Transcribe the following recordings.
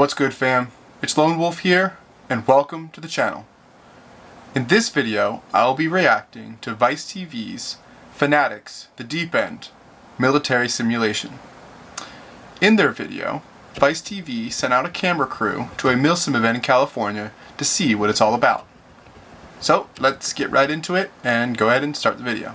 What's good, fam? It's Lone Wolf here, and welcome to the channel. In this video, I'll be reacting to Vice TV's Fanatics, The Deep End, military simulation. In their video, Vice TV sent out a camera crew to a Milsim event in California to see what it's all about. So, let's get right into it and go ahead and start the video.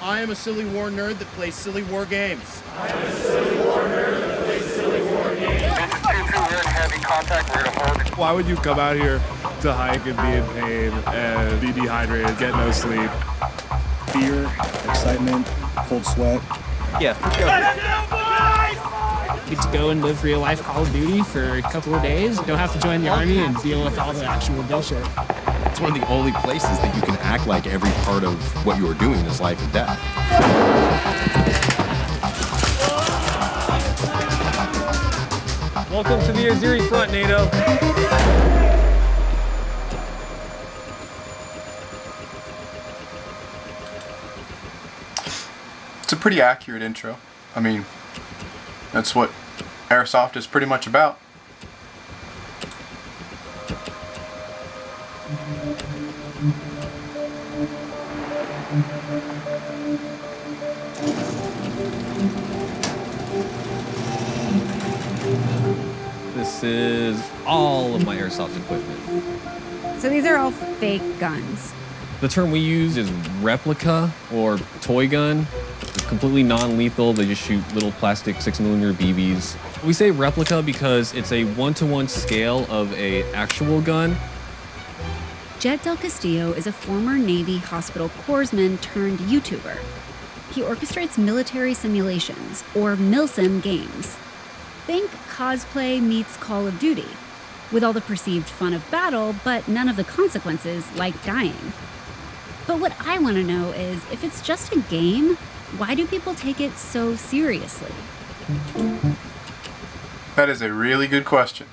I am a silly war nerd that plays silly war games. I am a silly war nerd that plays silly war games. This is 2-2, we're in heavy contact, we're gonna hold. Why would you come out here to hike and be in pain and be dehydrated, get no sleep? Fear, excitement, cold sweat. Yeah, let's go. Get to go and live real life Call of Duty for a couple of days. Don't have to join the army and deal with all the actual bullshit. It's one of the only places that you can act like every part of what you are doing is life and death. Welcome to the Azeri front, NATO. It's a pretty accurate intro. I mean, that's what Airsoft is pretty much about. This is all of my airsoft equipment. So these are all fake guns. The term we use is replica or toy gun. It's completely non-lethal. They just shoot little plastic 6mm BBs. We say replica because it's a 1-to-1 scale of a actual gun. Jet Del Castillo is a former Navy hospital corpsman turned YouTuber. He orchestrates military simulations, or Milsim games. Think cosplay meets Call of Duty, with all the perceived fun of battle, but none of the consequences, like dying. But what I want to know is, if it's just a game, why do people take it so seriously? That is a really good question.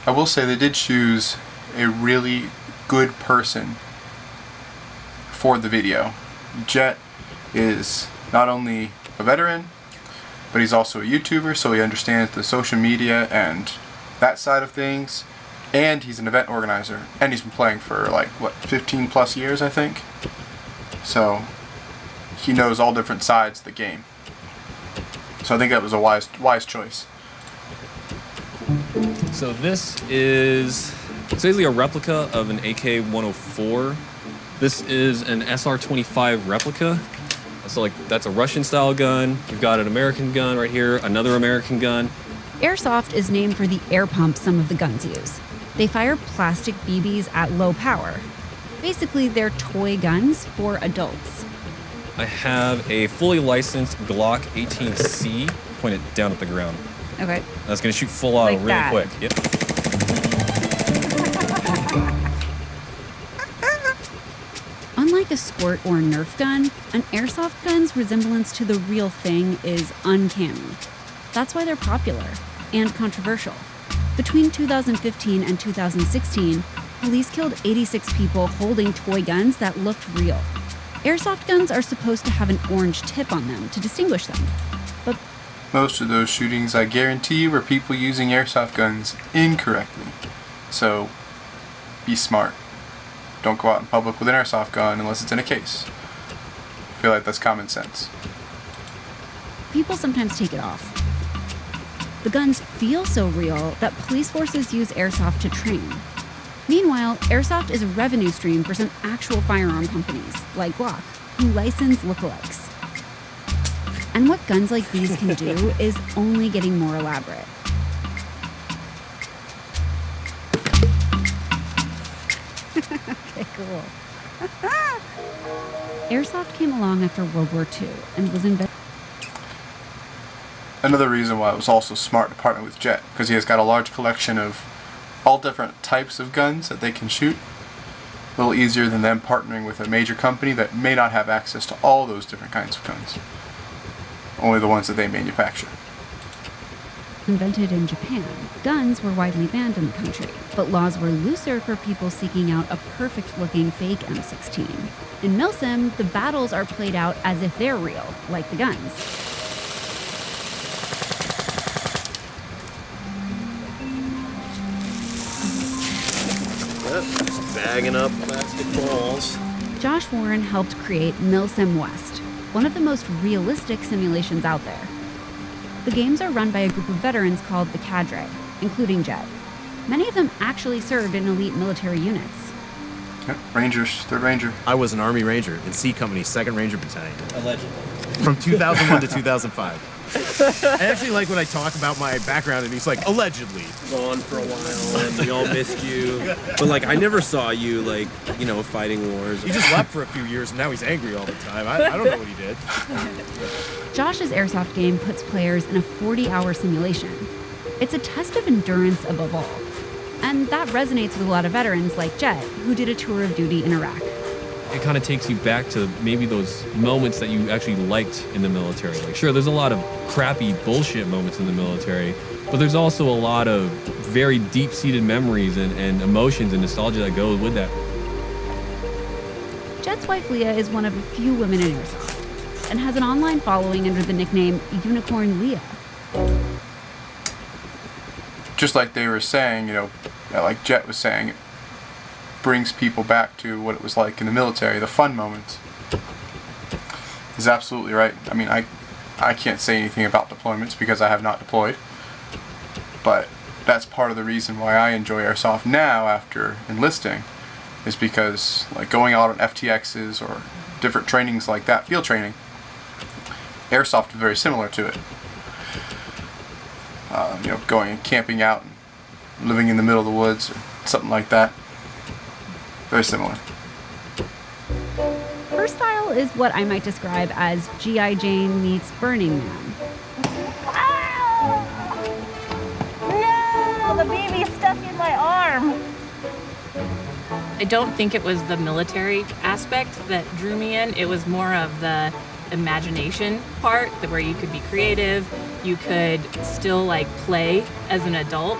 I will say they did choose a really good person for the video. Jet is not only a veteran, but he's also a YouTuber, so he understands the social media and that side of things. And he's an event organizer, and he's been playing for like, what, 15 plus years, I think? So he knows all different sides of the game. So I think that was a wise choice. So this is basically a replica of an AK-104. This is an SR-25 replica. So like that's a Russian style gun. You've got an American gun right here, another American gun. Airsoft is named for the air pump some of the guns use. They fire plastic BBs at low power. Basically, they're toy guns for adults. I have a fully licensed Glock 18C. Point it down at the ground. Okay. That's gonna shoot full auto Like really that. quick. Yep. Unlike a squirt or Nerf gun, an airsoft gun's resemblance to the real thing is uncanny. That's why they're popular and controversial. Between 2015 and 2016, police killed 86 people holding toy guns that looked real. Airsoft guns are supposed to have an orange tip on them to distinguish them. But Most of those shootings, I guarantee, were people using airsoft guns incorrectly. So, be smart. Don't go out in public with an airsoft gun unless it's in a case. I feel like that's common sense. people sometimes take it off. The guns feel so real that police forces use airsoft to train. Meanwhile, airsoft is a revenue stream for some actual firearm companies, like Glock, who license lookalikes. And what guns like these can do is only getting more elaborate. Okay, cool. Airsoft came along after World War II and was invented. Another reason why it was also smart to partner with Jet, because he has got a large collection of all different types of guns that they can shoot. A little easier than them partnering with a major company that may not have access to all those different kinds of guns. Only the ones that they manufacture. Invented in Japan, guns were widely banned in the country, but laws were looser for people seeking out a perfect-looking fake M16. In Milsim, the battles are played out as if they're real, like the guns. Just bagging up plastic balls. Josh Warren helped create Milsim West, one of the most realistic simulations out there. The games are run by a group of veterans called the Cadre, including Jet. Many of them actually served in elite military units. Yep, Rangers, 3rd Ranger. I was an Army Ranger in C Company, 2nd Ranger Battalion. Allegedly. From 2001 to 2005. I actually like when I talk about my background and he's like, allegedly. Gone for a while and we all missed you. But like, I never saw you like, you know, fighting wars. He just left for a few years and now he's angry all the time. I don't know what he did. Josh's Airsoft game puts players in a 40-hour simulation. It's a test of endurance above all. And that resonates with a lot of veterans like Jet, who did a tour of duty in Iraq. It kind of takes you back to maybe those moments that you actually liked in the military. Like, sure, there's a lot of crappy bullshit moments in the military, but there's also a lot of very deep-seated memories and emotions and nostalgia that goes with that. Jet's wife Leah is one of a few women in Airsoft and has an online following under the nickname Unicorn Leah. Just like they were saying, like Jet was saying, it brings people back to what it was like in the military, the fun moments. He's absolutely right. I mean, I can't say anything about deployments because I have not deployed, but that's part of the reason why I enjoy Airsoft now after enlisting, is because like going out on FTXs or different trainings like that, field training, Airsoft is very similar to it. Going and camping out and living in the middle of the woods or something like that. Very similar. Her style is what I might describe as G.I. Jane meets Burning Man. No, the baby's stuck in my arm. I don't think it was the military aspect that drew me in. It was more of the imagination part, where you could be creative, you could still like play as an adult.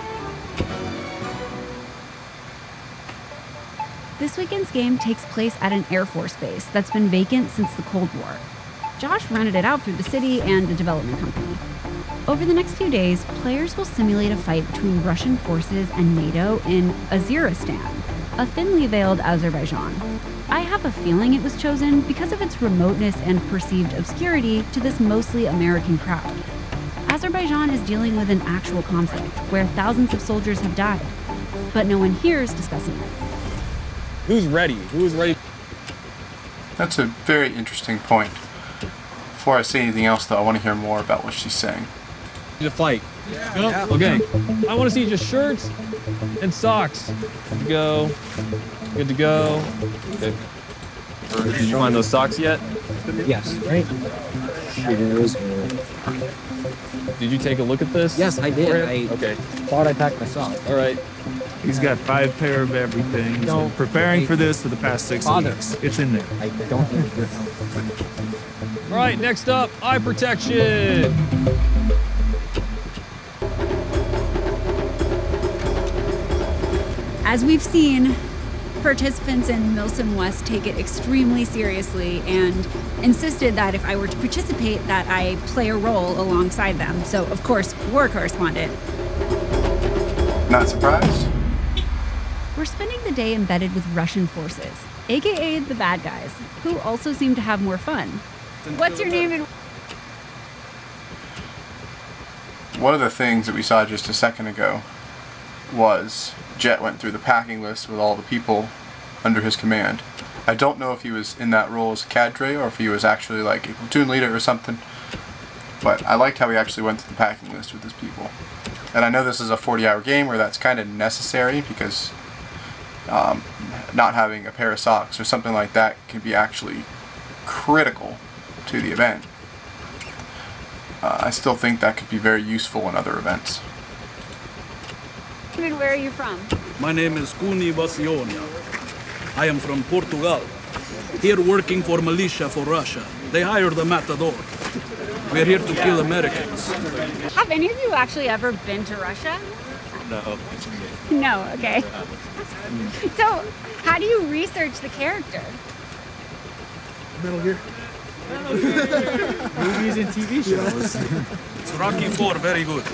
This weekend's game takes place at an Air Force base that's been vacant since the Cold War. Josh rented it out through the city and a development company. Over the next few days, players will simulate a fight between Russian forces and NATO in Azeristan, a thinly veiled Azerbaijan. I have a feeling it was chosen because of its remoteness and perceived obscurity to this mostly American crowd. Azerbaijan is dealing with an actual conflict where thousands of soldiers have died, but no one here is discussing it. Who's ready? Who's ready? That's a very interesting point. Before I say anything else, though, I want to hear more about what she's saying. To fight. Yeah. Okay. I want to see just shirts and socks. Good to go. Good to go. Okay. Did you find those socks yet? Yes. Right. Did you take a look at this? Yes, I did. Okay. Thought I packed my socks. All right. He's got 5 pair of everything. He's been preparing for this for the past 6 weeks. It's in there. I don't need your help. All right, next up, eye protection. As we've seen, participants in Milsim West take it extremely seriously and insisted that if I were to participate, that I play a role alongside them. So, of course, war correspondent. Not surprised? We're spending the day embedded with Russian forces, aka the bad guys, who also seem to have more fun. What's your name? One of the things that we saw just a second ago was Jet went through the packing list with all the people under his command. I don't know if he was in that role as a cadre or if he was actually like a platoon leader or something, but I liked how he actually went through the packing list with his people. And I know this is a 40-hour game where that's kind of necessary because not having a pair of socks or something like that can be actually critical to the event. I still think that could be very useful in other events. Where are you from? My name is Cuni Basionia. I am from Portugal. Here working for militia for Russia. They hired the Matador. We're here to kill Americans. Have any of you actually ever been to Russia? No. No, okay. So, how do you research the character? Metal Gear. Movies and TV shows. It's Rocky IV, very good.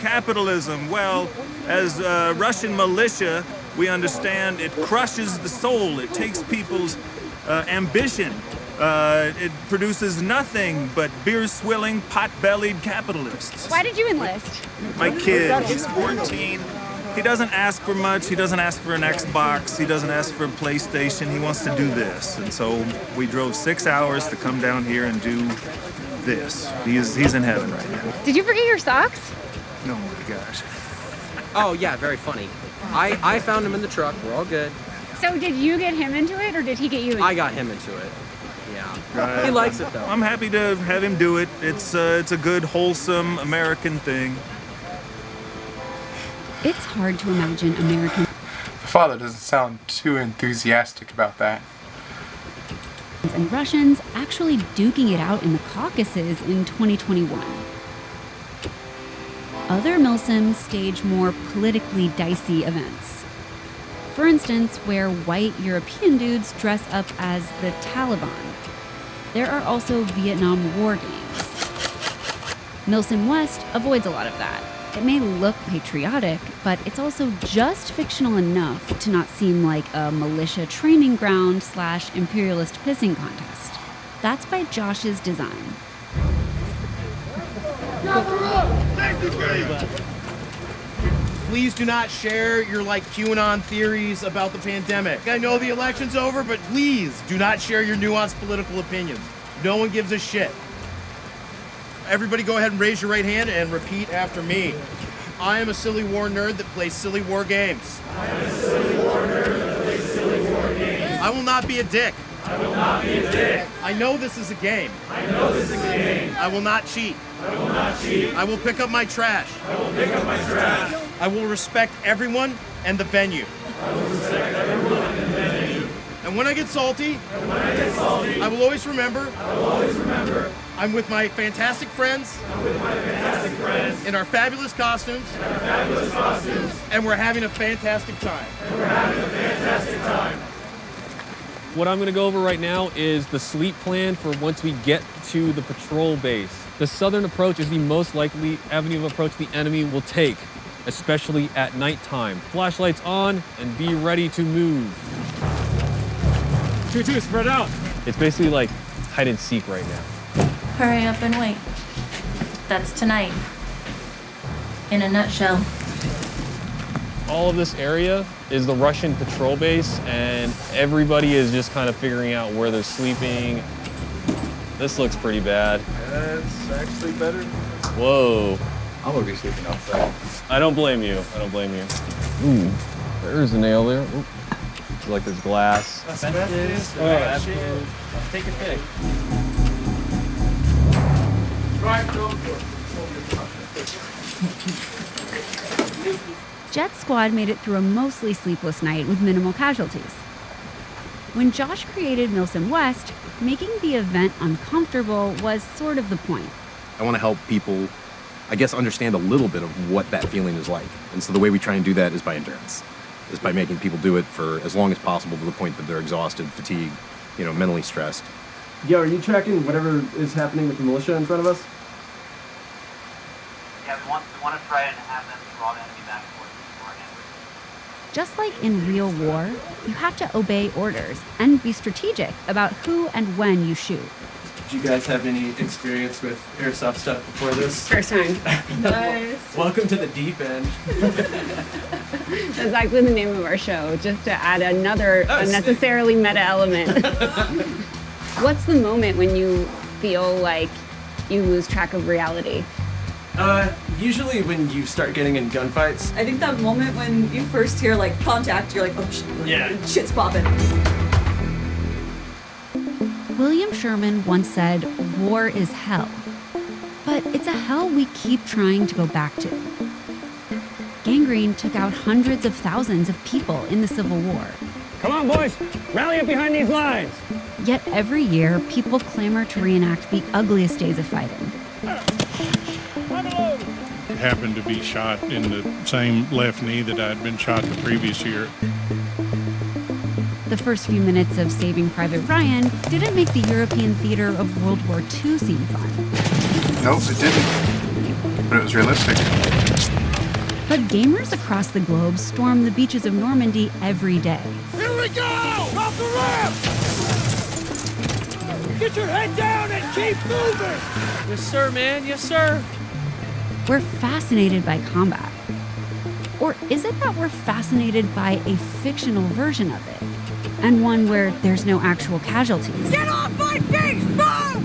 Capitalism, well, as Russian militia, we understand it crushes the soul. It takes people's ambition. It produces nothing but beer-swilling, pot-bellied capitalists. Why did you enlist? My kid, he's 14. He doesn't ask for much. He doesn't ask for an Xbox. He doesn't ask for a PlayStation. He wants to do this. And so we drove 6 hours to come down here and do this. He's in heaven right now. Did you forget your socks? Oh my gosh. Oh, yeah, very funny. I found him in the truck. We're all good. So did you get him into it, or did he get you into it? I got him into it. Yeah. He likes it, though. I'm happy to have him do it. It's a good, wholesome American thing. It's hard to imagine American... The father doesn't sound too enthusiastic about that. ...and Russians actually duking it out in the Caucasus in 2021. Other Milsims stage more politically dicey events. For instance, where white European dudes dress up as the Taliban. There are also Vietnam War games. Milsim West avoids a lot of that. It may look patriotic, but it's also just fictional enough to not seem like a militia training ground / imperialist pissing contest. That's by Josh's design. Please do not share your QAnon theories about the pandemic. I know the election's over, but please do not share your nuanced political opinions. No one gives a shit. Everybody go ahead and raise your right hand and repeat after me. I am a silly war nerd that plays silly war games. I am a silly war nerd that plays silly war games. I will not be a dick. I will not be a dick. I know this is a game. I know this is a game. I will not cheat. I will not cheat. I will pick up my trash. I will pick up my trash. I will respect everyone and the venue. I will respect everyone and the venue. And when I get salty, I will always remember. I'm with my fantastic friends. In our fabulous costumes. And we're having a fantastic time. What I'm going to go over right now is the sleep plan for once we get to the patrol base. The southern approach is the most likely avenue of approach the enemy will take, especially at nighttime. Flashlights on and be ready to move. 2-2, spread out. It's basically like hide and seek right now. Hurry up and wait. That's tonight. In a nutshell. All of this area is the Russian patrol base, and everybody is just kind of figuring out where they're sleeping. This looks pretty bad. That's actually better. Whoa. I'm gonna be sleeping outside. I don't blame you. I don't blame you. Ooh, there's a nail there. Ooh. Like there's glass. Asbestos. Take your pick. Jet Squad made it through a mostly sleepless night with minimal casualties. When Josh created Milsim West, making the event uncomfortable was sort of the point. I want to help people, I guess, understand a little bit of what that feeling is like. And so the way we try and do that is by endurance. Is by making people do it for as long as possible to the point that they're exhausted, fatigued, mentally stressed. Yo, are you tracking whatever is happening with the militia in front of us? Yeah, we want to try and have them draw the enemy back towards beforehand. Just like in real war, you have to obey orders and be strategic about who and when you shoot. Did you guys have any experience with Airsoft stuff before this? First time. Nice. Welcome to the deep end. That's actually the name of our show, just to add another unnecessarily meta element. What's the moment when you feel like you lose track of reality? Usually when you start getting in gunfights. I think that moment when you first hear contact, you're like, oh shit's popping. William Sherman once said, war is hell. But it's a hell we keep trying to go back to. Gangrene took out hundreds of thousands of people in the Civil War. Come on, boys. Rally up behind these lines. Yet every year, people clamor to reenact the ugliest days of fighting. Happened to be shot in the same left knee that I'd been shot the previous year. The first few minutes of Saving Private Ryan didn't make the European theater of World War II seem fun. Nope, it didn't. But it was realistic. But gamers across the globe storm the beaches of Normandy every day. Here we go! Off the ramp! Get your head down and keep moving! Yes, sir, man. Yes, sir. We're fascinated by combat. Or is it that we're fascinated by a fictional version of it? And one where there's no actual casualties? Get off my face! Move!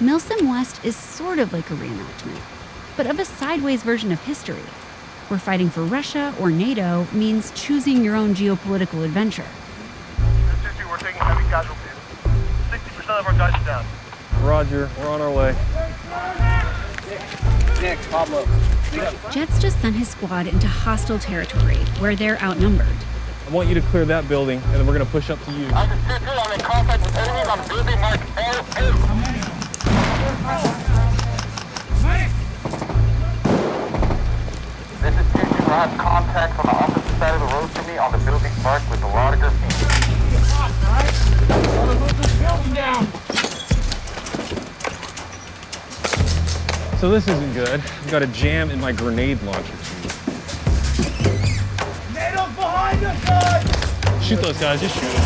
Milsim West is sort of like a reenactment, but of a sideways version of history, where fighting for Russia or NATO means choosing your own geopolitical adventure. This 2-2, we're taking heavy casualties. 60% of our guys are down. Roger, we're on our way. Nick, Pablo. Jet's just sent his squad into hostile territory, where they're outnumbered. I want you to clear that building, and then we're going to push up to you. I'm in contact with enemies on building mark L2. This is 2-2. I have contacts on the opposite side of the road to me on the building marked with a lot of graffiti. Down. So this isn't good. I've got a jam in my grenade launcher tube. NATO's behind us, guys! Shoot those guys, just shoot them.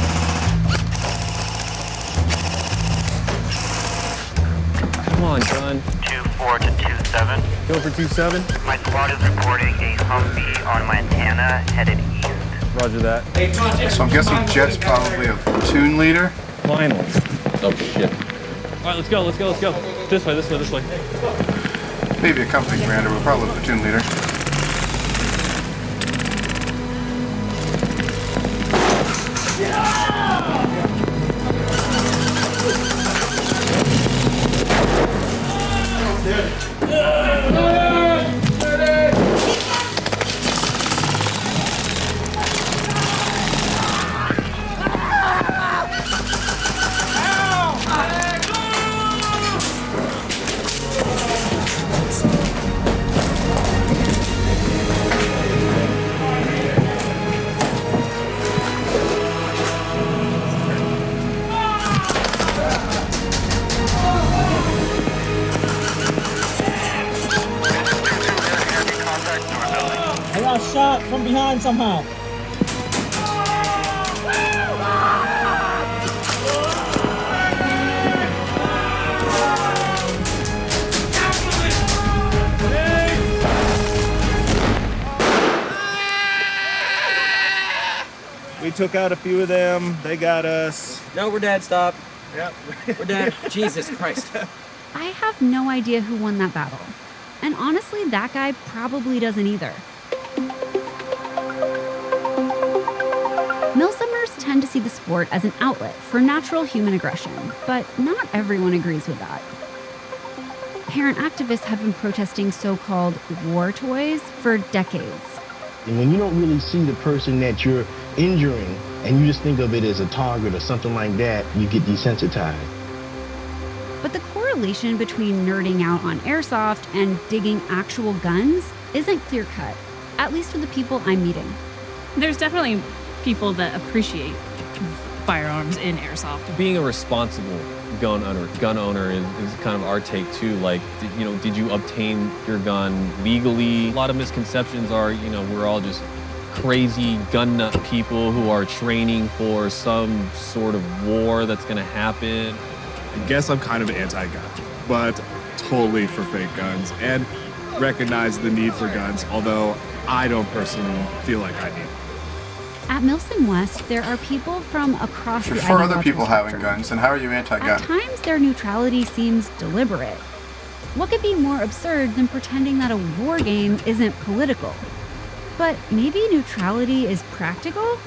Come on, gun. 2-4 to 2-7. Go for 2-7. My squad is reporting a Humvee on Montana headed east. Roger that. So I'm guessing Jet's probably a platoon leader. Finally. Oh, shit. All right, let's go. This way. Maybe a company commander, but probably a platoon leader. Shot from behind somehow. We took out a few of them. They got us. No, we're dead. Stop. Yep. We're dead. Jesus Christ. I have no idea who won that battle. And honestly, that guy probably doesn't either. Milsimmers tend to see the sport as an outlet for natural human aggression, but not everyone agrees with that. Parent activists have been protesting so-called war toys for decades. And when you don't really see the person that you're injuring and you just think of it as a target or something like that, you get desensitized. But the correlation between nerding out on airsoft and digging actual guns isn't clear-cut, at least for the people I'm meeting. There's definitely people that appreciate firearms in airsoft. Being a responsible gun owner is kind of our take too. Like, did you obtain your gun legally? A lot of misconceptions are, we're all just crazy gun nut people who are training for some sort of war that's going to happen. I guess I'm kind of anti-gun, but totally for fake guns and recognize the need for guns, although I don't personally feel like I need them. At Milsim West, there are people from across the For other people spectrum. having guns, then how are you anti-gun? At times, their neutrality seems deliberate. What could be more absurd than pretending that a war game isn't political? But maybe neutrality is practical?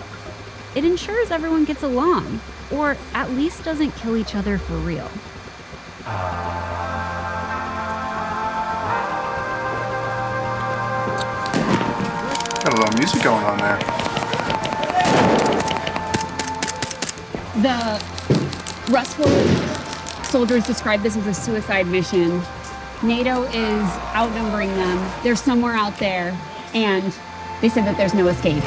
It ensures everyone gets along, or at least doesn't kill each other for real. Got a little music going on there. The Rustful soldiers describe this as a suicide mission. NATO is outnumbering them. They're somewhere out there, and they said that there's no escape.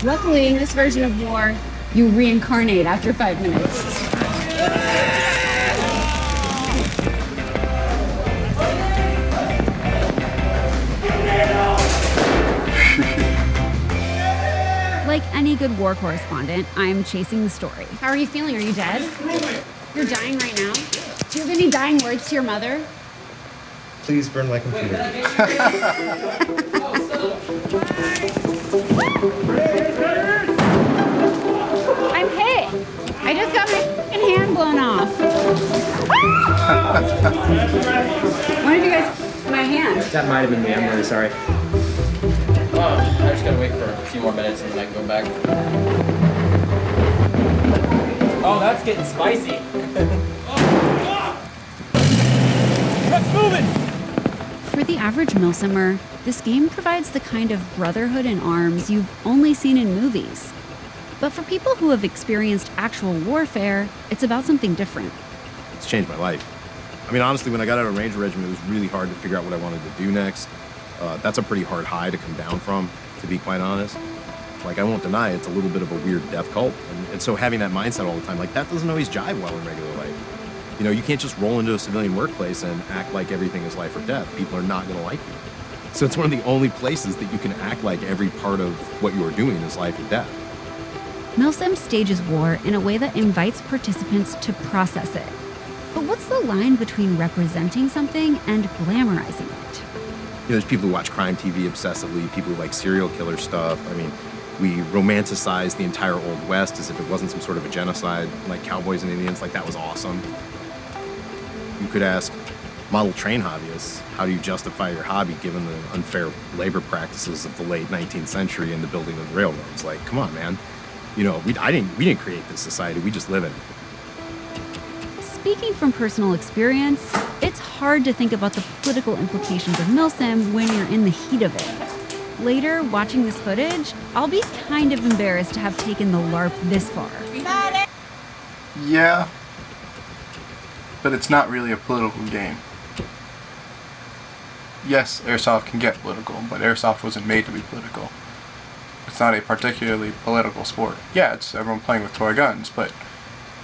Luckily, in this version of war, you reincarnate after 5 minutes. Like any good war correspondent, I'm chasing the story. How are you feeling? Are you dead? You're dying right now? Do you have any dying words to your mother? Please burn my computer. I'm hit. I just got my fucking hand blown off. One of you guys, my hand. That might have been me. I'm really sorry. I just gotta wait for a few more minutes and then I can go back. Oh, that's getting spicy. Let's move it! For the average Milsimer, this game provides the kind of brotherhood in arms you've only seen in movies. But for people who have experienced actual warfare, it's about something different. It's changed my life. I mean, honestly, when I got out of Ranger Regiment, it was really hard to figure out what I wanted to do next. That's a pretty hard high to come down from, to be quite honest. Like, I won't deny it's a little bit of a weird death cult. And so having that mindset all the time, like, that doesn't always jive well in regular life. You know, you can't just roll into a civilian workplace and act like everything is life or death. People are not gonna like you. So it's one of the only places that you can act like every part of what you are doing is life or death. Milsim stages war in a way that invites participants to process it. But what's the line between representing something and glamorizing it? You know, there's people who watch crime TV obsessively, people who like serial killer stuff. I mean, we romanticize the entire Old West as if it wasn't some sort of a genocide, like cowboys and Indians, like that was awesome. You could ask model train hobbyists, how do you justify your hobby given the unfair labor practices of the late 19th century and the building of the railroads? Like, come on, man. You know, we didn't create this society, we just live in it. Speaking from personal experience, it's hard to think about the political implications of Milsim when you're in the heat of it. Later, watching this footage, I'll be kind of embarrassed to have taken the LARP this far. Yeah, but it's not really a political game. Yes, Airsoft can get political, but Airsoft wasn't made to be political. It's not a particularly political sport. Yeah, it's everyone playing with toy guns, but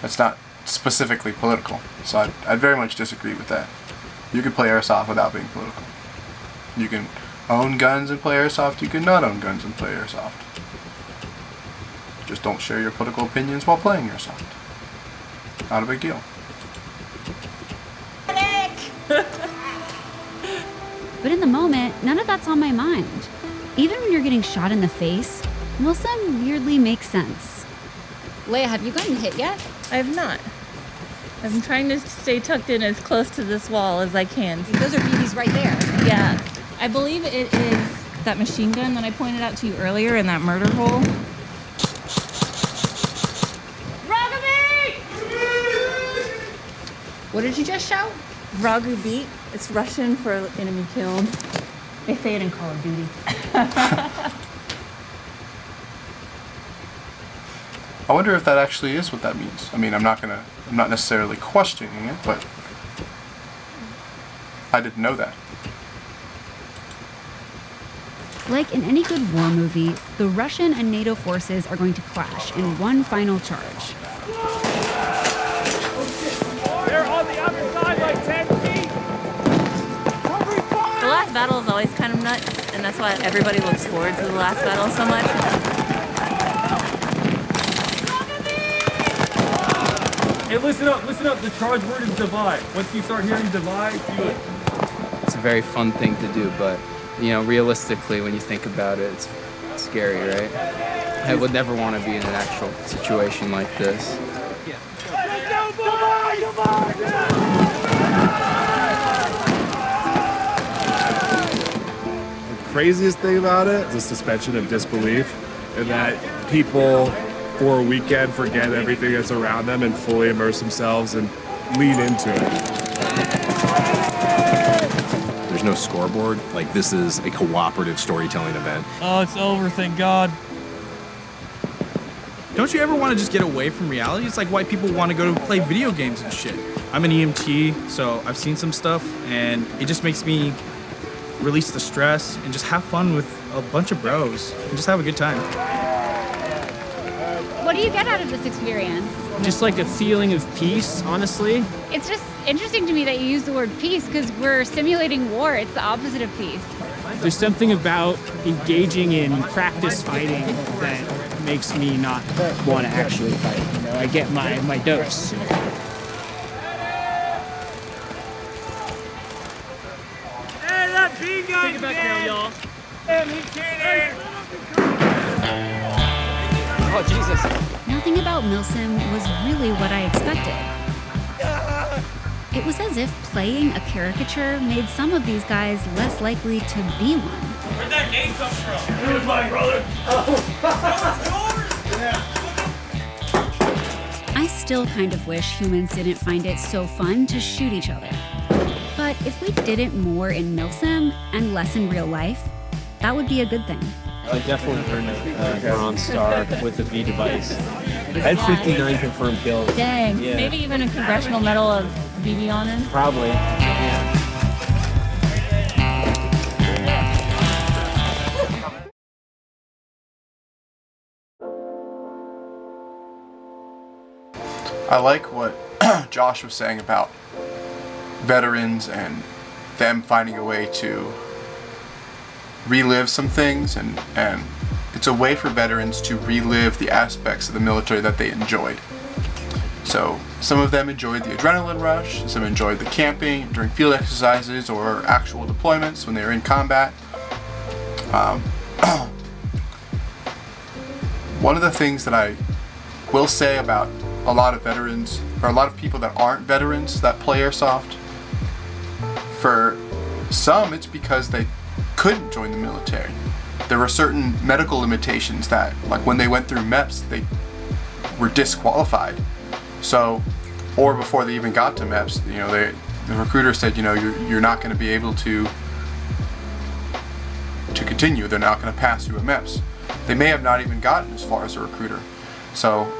it's not specifically political. So I'd very much disagree with that. You can play Airsoft without being political. You can own guns and play Airsoft, you can not own guns and play Airsoft. Just don't share your political opinions while playing Airsoft. Not a big deal. But in the moment, none of that's on my mind. Even when you're getting shot in the face, Milsim weirdly makes sense. Leia, have you gotten hit yet? I have not. I'm trying to stay tucked in as close to this wall as I can. Those are BBs right there. Yeah. I believe it is that machine gun that I pointed out to you earlier in that murder hole. What did you just shout? Vrag Ubit. It's Russian for enemy killed. They say it in Call of Duty. I wonder if that actually is what that means. I mean, I'm not necessarily questioning it, but I didn't know that. Like in any good war movie, the Russian and NATO forces are going to clash in one final charge. They're on the other side, like 10 feet. The last battle is always kind of nuts, and that's why everybody looks forward to the last battle so much. Hey, listen up. The charge word is divide. Once you start hearing divide, do it. It's a very fun thing to do, but, you know, realistically, when you think about it, it's scary, right? I would never want to be in an actual situation like this. The craziest thing about it is the suspension of disbelief, and that people for a weekend forget everything that's around them and fully immerse themselves and lean into it. There's no scoreboard. Like, this is a cooperative storytelling event. Oh, it's over, thank God. Don't you ever want to just get away from reality? It's like why people want to go to play video games and shit. I'm an EMT, so I've seen some stuff, and it just makes me release the stress and just have fun with a bunch of bros and just have a good time. What do you get out of this experience? Just like a feeling of peace, honestly. It's just interesting to me that you use the word peace because we're simulating war. It's the opposite of peace. There's something about engaging in practice fighting that makes me not want to actually fight. You know, I get my dose. Hey, that B-gun! Take it back now, y'all. Hey, me kidding! Oh, Jesus. Nothing about Milsim was really what I expected. It was as if playing a caricature made some of these guys less likely to be one. Where'd that name come from? It was mine, brother. Oh. That was yours? I still kind of wish humans didn't find it so fun to shoot each other. But if we did it more in Milsim and less in real life, that would be a good thing. I definitely earned a Bronze Star with the V device. I had 59 confirmed kills. Dang. Yeah. Maybe even a Congressional Medal of BB on him? Probably. Yeah. I like what Josh was saying about veterans and them finding a way to relive some things, and it's a way for veterans to relive the aspects of the military that they enjoyed. So some of them enjoyed the adrenaline rush, some enjoyed the camping during field exercises or actual deployments when they were in combat. One of the things that I will say about a lot of veterans, or a lot of people that aren't veterans that play Airsoft, for some it's because they couldn't join the military. There were certain medical limitations that, like when they went through MEPS, they were disqualified. So, or before they even got to MEPS, you know, the recruiter said, you know, you're not going to be able to continue. They're not going to pass you a MEPS. They may have not even gotten as far as a recruiter. So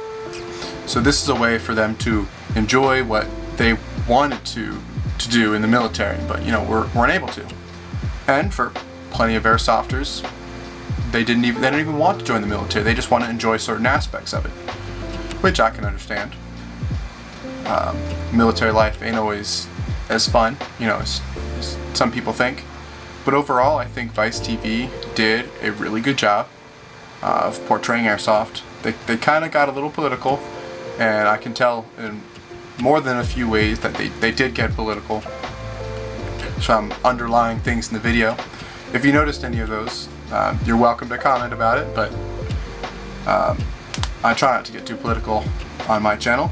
this is a way for them to enjoy what they wanted to do in the military, but you know, weren't able to. And for plenty of airsofters, they don't even want to join the military. They just want to enjoy certain aspects of it, which I can understand. Military life ain't always as fun, you know, as some people think. But overall, I think Vice TV did a really good job of portraying Airsoft. They kind of got a little political, and I can tell in more than a few ways that they did get political. Some underlying things in the video. If you noticed any of those, you're welcome to comment about it, but I try not to get too political on my channel,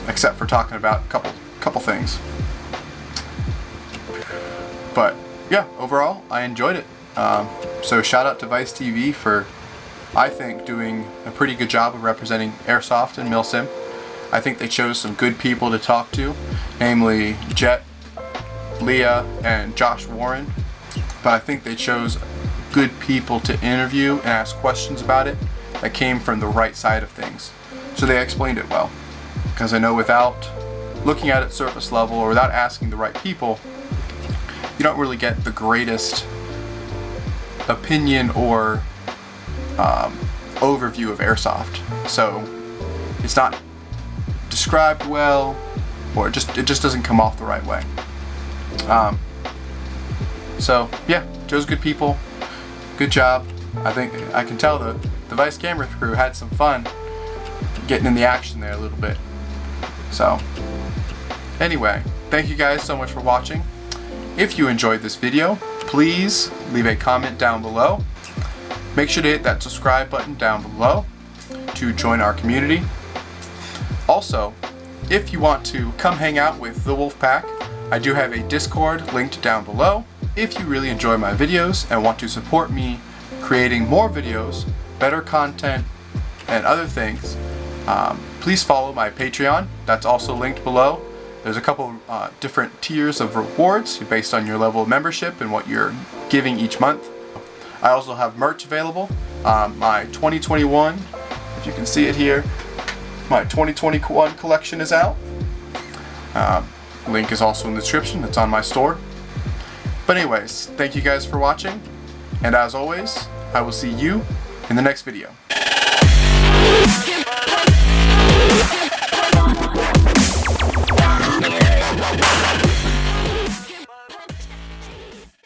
except for talking about a couple things. But yeah, overall, I enjoyed it. So shout out to Vice TV for, I think, doing a pretty good job of representing Airsoft and Milsim. I think they chose some good people to talk to, namely Jet, Leah, and Josh Warren. But I think they chose good people to interview and ask questions about it that came from the right side of things. So they explained it well. Because I know without looking at it surface level or without asking the right people, you don't really get the greatest opinion or overview of Airsoft. So it's not described well, or it just doesn't come off the right way. So yeah, chose good people, good job. I think I can tell the Vice camera crew had some fun getting in the action there a little bit. So anyway, thank you guys so much for watching. If you enjoyed this video, please leave a comment down below. Make sure to hit that subscribe button down below to join our community. Also, if you want to come hang out with the WolfPack, I do have a Discord linked down below. If you really enjoy my videos and want to support me creating more videos better content, and other things, please follow my Patreon. That's also linked below. There's a couple different tiers of rewards based on your level of membership and what you're giving each month. I also have merch available. My 2021, if you can see it here, my 2021 collection is out. Link is also in the description. It's on my store. But anyways, thank you guys for watching. And as always, I will see you in the next video.